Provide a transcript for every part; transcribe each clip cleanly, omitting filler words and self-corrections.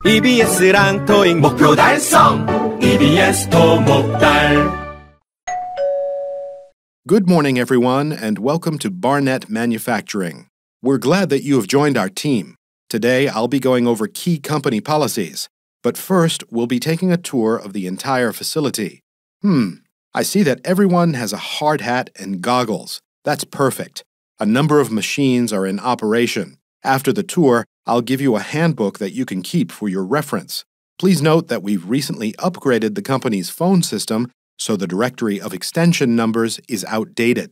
EBS랑 토익 목표 달성! EBS토목달. Good morning, everyone, and welcome to Barnett Manufacturing. We're glad that you have joined our team. Today, I'll be going over key company policies. But first, we'll be taking a tour of the entire facility. I see that everyone has a hard hat and goggles. That's perfect. A number of machines are in operation. After the tour, I'll give you a handbook that you can keep for your reference. Please note that we've recently upgraded the company's phone system, so the directory of extension numbers is outdated.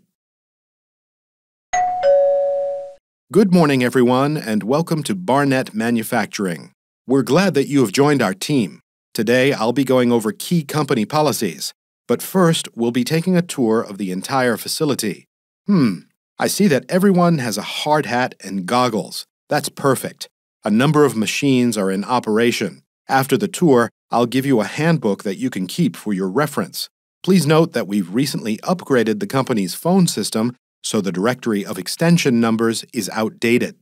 Good morning, everyone, and welcome to Barnett Manufacturing. We're glad that you have joined our team. Today, I'll be going over key company policies. But first, we'll be taking a tour of the entire facility. I see that everyone has a hard hat and goggles. That's perfect. A number of machines are in operation. After the tour, I'll give you a handbook that you can keep for your reference. Please note that we've recently upgraded the company's phone system, so the directory of extension numbers is outdated.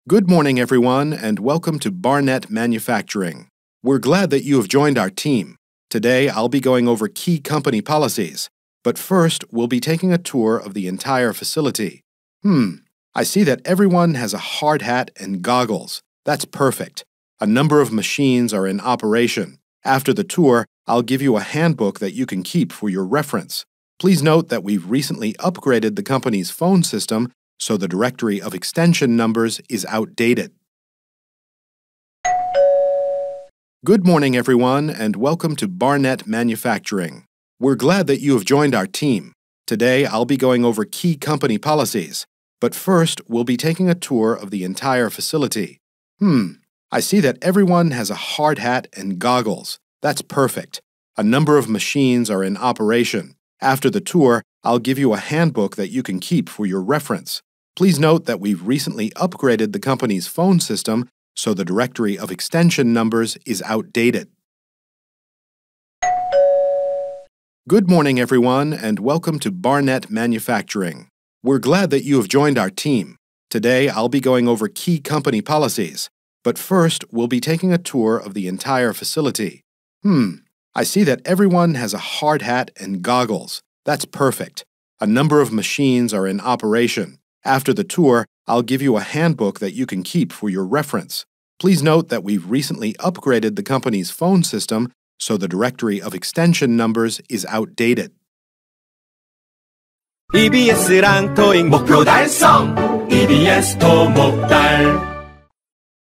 Good morning, everyone, and welcome to Barnett Manufacturing. We're glad that you have joined our team. Today, I'll be going over key company policies. But first, we'll be taking a tour of the entire facility. I see that everyone has a hard hat and goggles. That's perfect. A number of machines are in operation. After the tour, I'll give you a handbook that you can keep for your reference. Please note that we've recently upgraded the company's phone system, so the directory of extension numbers is outdated. Good morning, everyone, and welcome to Barnett Manufacturing. We're glad that you have joined our team. Today, I'll be going over key company policies. But first, we'll be taking a tour of the entire facility. I see that everyone has a hard hat and goggles. That's perfect. A number of machines are in operation. After the tour, I'll give you a handbook that you can keep for your reference. Please note that we've recently upgraded the company's phone system, so the directory of extension numbers is outdated. Good morning, everyone, and welcome to Barnett Manufacturing. We're glad that you have joined our team. Today, I'll be going over key company policies. But first, we'll be taking a tour of the entire facility. I see that everyone has a hard hat and goggles. That's perfect. A number of machines are in operation. After the tour, I'll give you a handbook that you can keep for your reference. Please note that we've recently upgraded the company's phone system, so the directory of extension numbers is outdated. EBS랑 토익 목표 달성! EBS토목달.